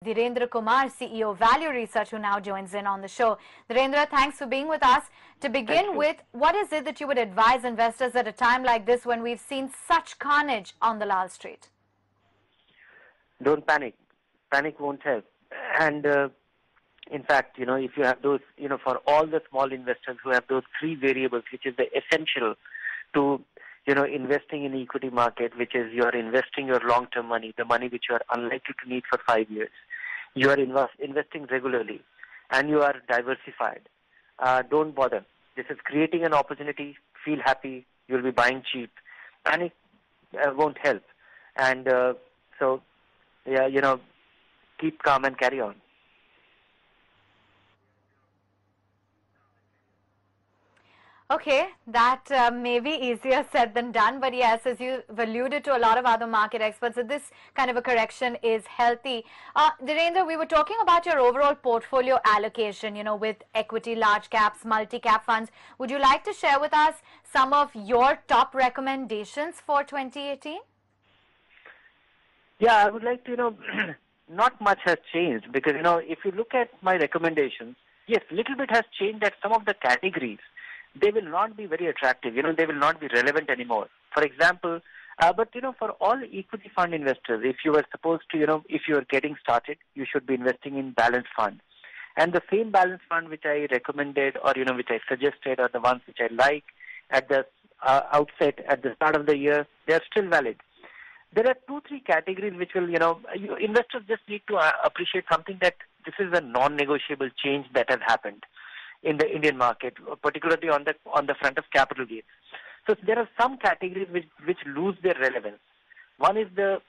Dhirendra Kumar, CEO Value Research, who now joins in on the show. Dhirendra, thanks for being with us. To begin with, what is it that you would advise investors at a time like this when we've seen such carnage on the Lal Street? Don't panic. Panic won't help. And in fact, if you have those, for all the small investors who have those three variables, which is the essential to, investing in equity market, which is you are investing your long-term money, the money which you are unlikely to need for 5 years. You are investing regularly, and you are diversified. Don't bother. This is creating an opportunity. Feel happy. You'll be buying cheap. Panic won't help. And keep calm and carry on. Okay, that may be easier said than done, but yes, as you alluded to a lot of other market experts, that this kind of a correction is healthy. Dhirendra, we were talking about your overall portfolio allocation, with equity, large caps, multi-cap funds. Would you like to share with us some of your top recommendations for 2018? Yeah, I would like to, not much has changed because, if you look at my recommendations, yes, little bit has changed that some of the categories, they will not be very attractive. They will not be relevant anymore. For example, but for all equity fund investors, if you were supposed to, if you are getting started, you should be investing in balanced funds. And the same balanced fund which I recommended or, which I suggested or the ones which I like at the outset, at the start of the year, they are still valid. There are 2-3 categories which will, investors just need to appreciate something that this is a non-negotiable change that has happened in the Indian market, particularly on the front of capital gains. So there are some categories which lose their relevance. One is the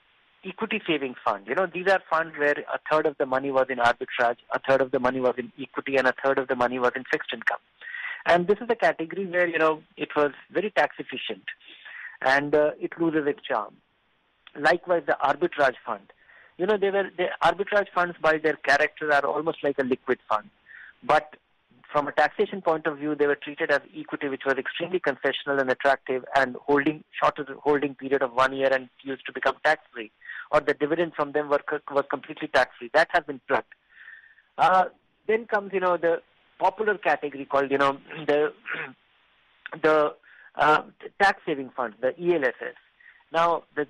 equity savings fund. These are funds where a third of the money was in arbitrage, a third of the money was in equity, and a third of the money was in fixed income. And this is a category where, it was very tax efficient and it loses its charm. Likewise, the arbitrage fund. The arbitrage funds by their character are almost like a liquid fund. But from a taxation point of view, they were treated as equity, which was extremely concessional and attractive, and shorter holding period of 1 year and used to become tax-free, or the dividend from them was completely tax-free. That has been plugged. Then comes, the popular category called, the tax saving funds, the ELSS. Now, the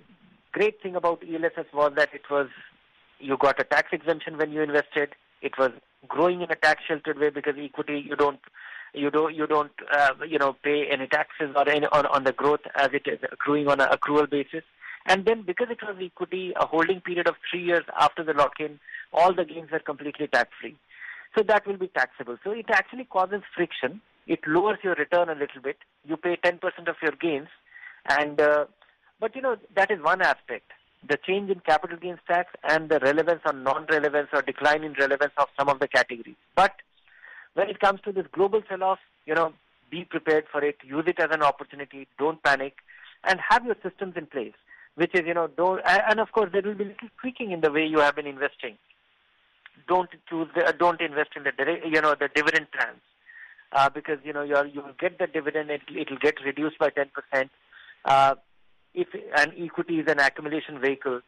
great thing about ELSS was that you got a tax exemption when you invested. It was growing in a tax sheltered way because equity you don't pay any taxes or on the growth as it is accruing on an accrual basis. And then because it was equity, a holding period of 3 years after the lock-in, all the gains were completely tax-free. So that will be taxable. So it actually causes friction. It lowers your return a little bit. You pay 10% of your gains, and but that is one aspect. The change in capital gains tax and the relevance or non-relevance or decline in relevance of some of the categories. But when it comes to this global sell-off, be prepared for it. Use it as an opportunity. Don't panic, and have your systems in place. Which is, don't. And of course, there will be little tweaking in the way you have been investing. Don't invest in the dividend plans because you will get the dividend. It will get reduced by 10%. If an equity is an accumulation vehicle,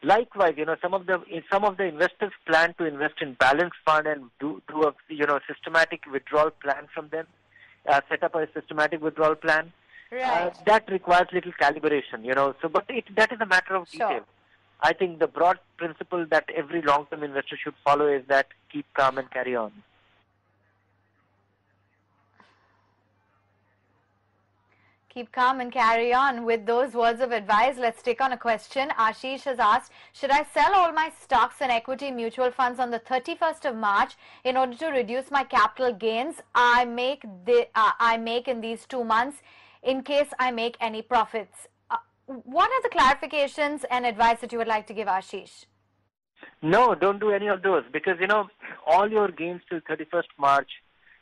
likewise, some of the investors plan to invest in balanced fund and do a systematic withdrawal plan from them, set up a systematic withdrawal plan. Right. That requires little calibration, So, but that is a matter of detail. Sure. I think the broad principle that every long-term investor should follow is that keep calm and carry on. Keep calm and carry on. With those words of advice, let's take on a question. Ashish has asked, should I sell all my stocks and equity mutual funds on the 31st of March in order to reduce my capital gains I make in these 2 months in case I make any profits? What are the clarifications and advice that you would like to give, Ashish? No, don't do any of those because, all your gains till 31st March,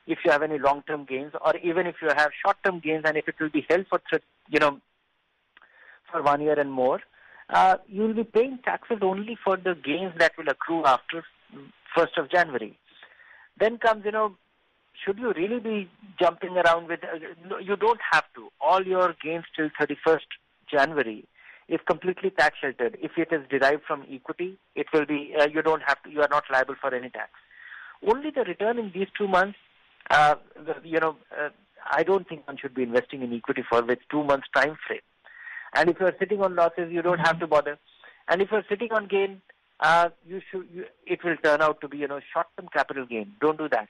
if you have any long-term gains, or even if you have short-term gains, and if it will be held for, for 1 year and more, you will be paying taxes only for the gains that will accrue after 1st of January. Then comes, should you really be jumping around with, you don't have to. All your gains till 31st January, is completely tax sheltered. If it is derived from equity, it will be, you are not liable for any tax. Only the return in these 2 months, I don't think one should be investing in equity for with 2 months time frame. And if you are sitting on losses, you don't have to bother. And if you are sitting on gain, it will turn out to be, short-term capital gain. Don't do that.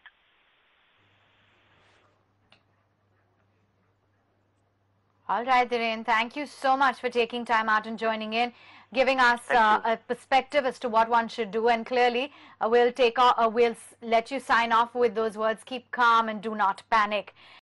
All right, Dhiren, thank you so much for taking time out and joining in, giving us a perspective as to what one should do. And clearly, we'll let you sign off with those words: keep calm and do not panic.